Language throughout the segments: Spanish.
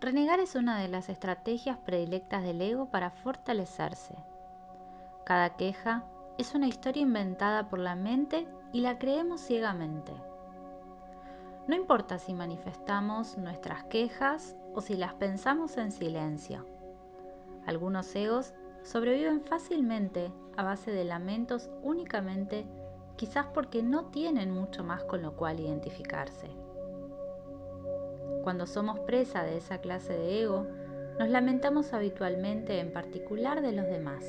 Renegar es una de las estrategias predilectas del ego para fortalecerse. Cada queja es una historia inventada por la mente y la creemos ciegamente. No importa si manifestamos nuestras quejas o si las pensamos en silencio. Algunos egos sobreviven fácilmente a base de lamentos únicamente, quizás porque no tienen mucho más con lo cual identificarse. Cuando somos presa de esa clase de ego, nos lamentamos habitualmente, en particular de los demás.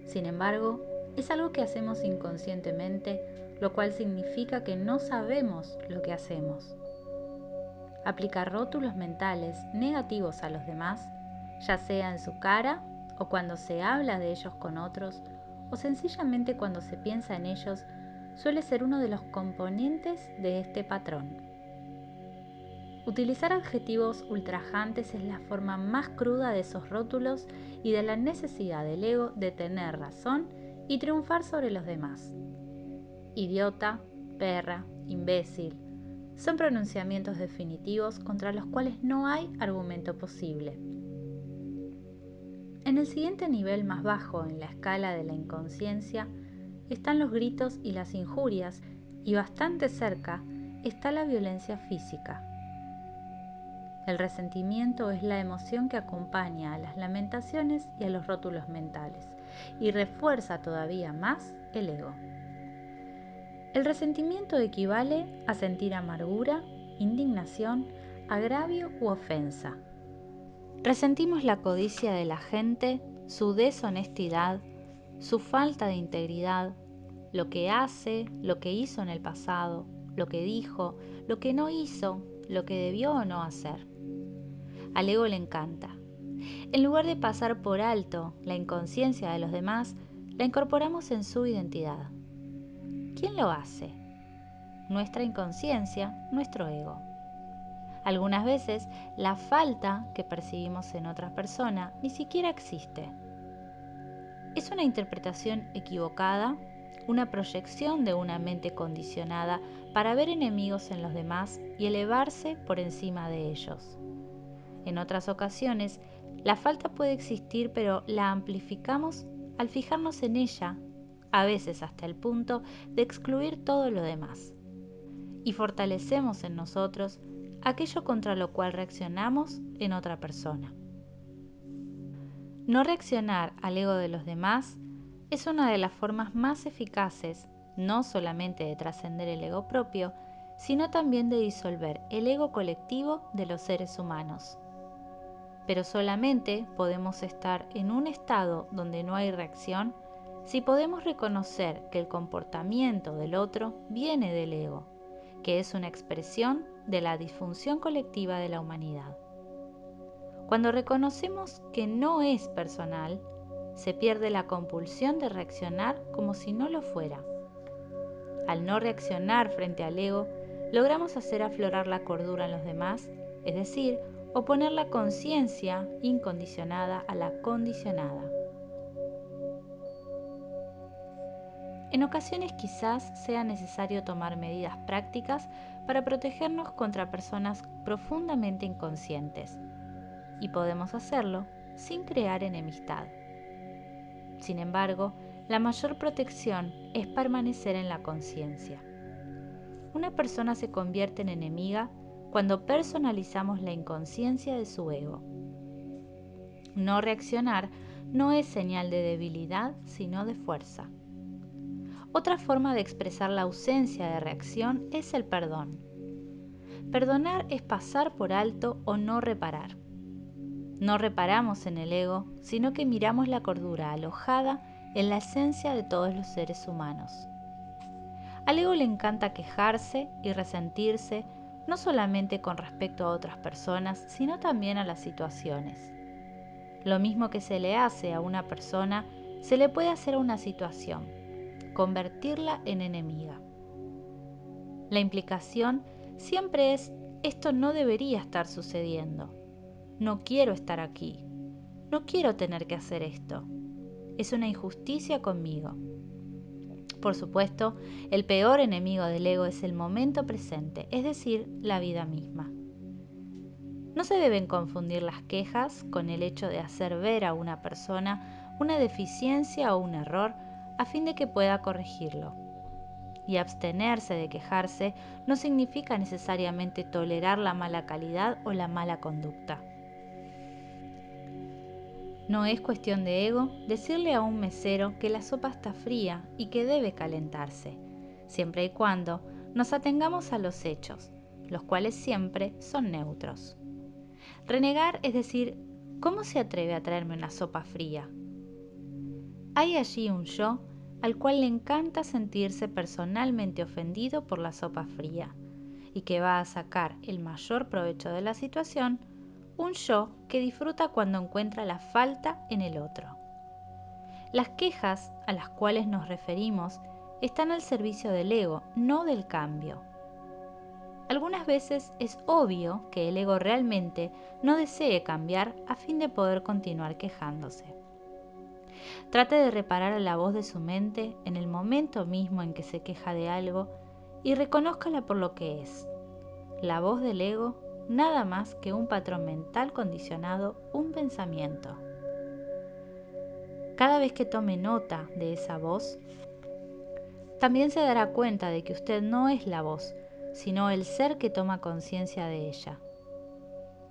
Sin embargo, es algo que hacemos inconscientemente, lo cual significa que no sabemos lo que hacemos. Aplicar rótulos mentales negativos a los demás, ya sea en su cara o cuando se habla de ellos con otros, o sencillamente cuando se piensa en ellos, suele ser uno de los componentes de este patrón. Utilizar adjetivos ultrajantes es la forma más cruda de esos rótulos y de la necesidad del ego de tener razón y triunfar sobre los demás. Idiota, perra, imbécil, son pronunciamientos definitivos contra los cuales no hay argumento posible. En el siguiente nivel más bajo en la escala de la inconsciencia están los gritos y las injurias, y bastante cerca está la violencia física. El resentimiento es la emoción que acompaña a las lamentaciones y a los rótulos mentales, y refuerza todavía más el ego. El resentimiento equivale a sentir amargura, indignación, agravio u ofensa. Resentimos la codicia de la gente, su deshonestidad, su falta de integridad, lo que hace, lo que hizo en el pasado, lo que dijo, lo que no hizo, lo que debió o no hacer. Al ego le encanta. En lugar de pasar por alto la inconsciencia de los demás, la incorporamos en su identidad. ¿Quién lo hace? Nuestra inconsciencia, nuestro ego. Algunas veces, la falta que percibimos en otra persona ni siquiera existe. Es una interpretación equivocada, una proyección de una mente condicionada para ver enemigos en los demás y elevarse por encima de ellos. En otras ocasiones, la falta puede existir, pero la amplificamos al fijarnos en ella, a veces hasta el punto de excluir todo lo demás. Y fortalecemos en nosotros aquello contra lo cual reaccionamos en otra persona. No reaccionar al ego de los demás es una de las formas más eficaces, no solamente de trascender el ego propio, sino también de disolver el ego colectivo de los seres humanos. Pero solamente podemos estar en un estado donde no hay reacción si podemos reconocer que el comportamiento del otro viene del ego, que es una expresión de la disfunción colectiva de la humanidad. Cuando reconocemos que no es personal, se pierde la compulsión de reaccionar como si no lo fuera. Al no reaccionar frente al ego, logramos hacer aflorar la cordura en los demás, es decir, oponer la conciencia incondicionada a la condicionada. En ocasiones quizás sea necesario tomar medidas prácticas para protegernos contra personas profundamente inconscientes, y podemos hacerlo sin crear enemistad. Sin embargo, la mayor protección es permanecer en la conciencia. Una persona se convierte en enemiga cuando personalizamos la inconsciencia de su ego. No reaccionar no es señal de debilidad, sino de fuerza. Otra forma de expresar la ausencia de reacción es el perdón. Perdonar es pasar por alto o no reparar. No reparamos en el ego, sino que miramos la cordura alojada en la esencia de todos los seres humanos. Al ego le encanta quejarse y resentirse, no solamente con respecto a otras personas, sino también a las situaciones. Lo mismo que se le hace a una persona, se le puede hacer a una situación, convertirla en enemiga. La implicación siempre es: esto no debería estar sucediendo. No quiero estar aquí. No quiero tener que hacer esto. Es una injusticia conmigo. Por supuesto, el peor enemigo del ego es el momento presente, es decir, la vida misma. No se deben confundir las quejas con el hecho de hacer ver a una persona una deficiencia o un error a fin de que pueda corregirlo. Y abstenerse de quejarse no significa necesariamente tolerar la mala calidad o la mala conducta. No es cuestión de ego decirle a un mesero que la sopa está fría y que debe calentarse, siempre y cuando nos atengamos a los hechos, los cuales siempre son neutros. Renegar es decir, ¿cómo se atreve a traerme una sopa fría? Hay allí un yo al cual le encanta sentirse personalmente ofendido por la sopa fría y que va a sacar el mayor provecho de la situación, un yo que disfruta cuando encuentra la falta en el otro. Las quejas a las cuales nos referimos están al servicio del ego, no del cambio. Algunas veces es obvio que el ego realmente no desee cambiar a fin de poder continuar quejándose. Trate de reparar a la voz de su mente en el momento mismo en que se queja de algo y reconózcala por lo que es. La voz del ego, nada más que un patrón mental condicionado, un pensamiento. Cada vez que tome nota de esa voz, también se dará cuenta de que usted no es la voz, sino el ser que toma conciencia de ella.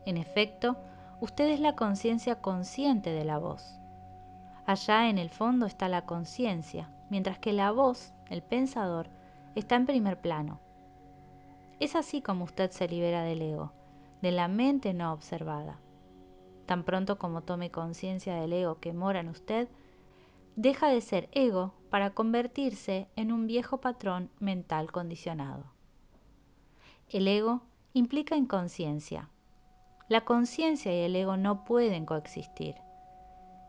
En efecto, usted es la conciencia consciente de la voz. Allá en el fondo está la conciencia, mientras que la voz, el pensador, está en primer plano. Es así como usted se libera del ego, de la mente no observada. Tan pronto como tome conciencia del ego que mora en usted, deja de ser ego para convertirse en un viejo patrón mental condicionado. El ego implica inconsciencia. La conciencia y el ego no pueden coexistir.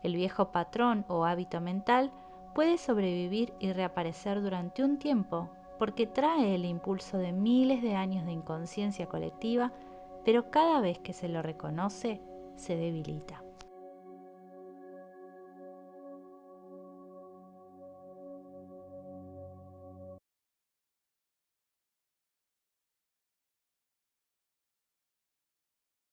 El viejo patrón o hábito mental puede sobrevivir y reaparecer durante un tiempo porque trae el impulso de miles de años de inconsciencia colectiva, pero cada vez que se lo reconoce, se debilita.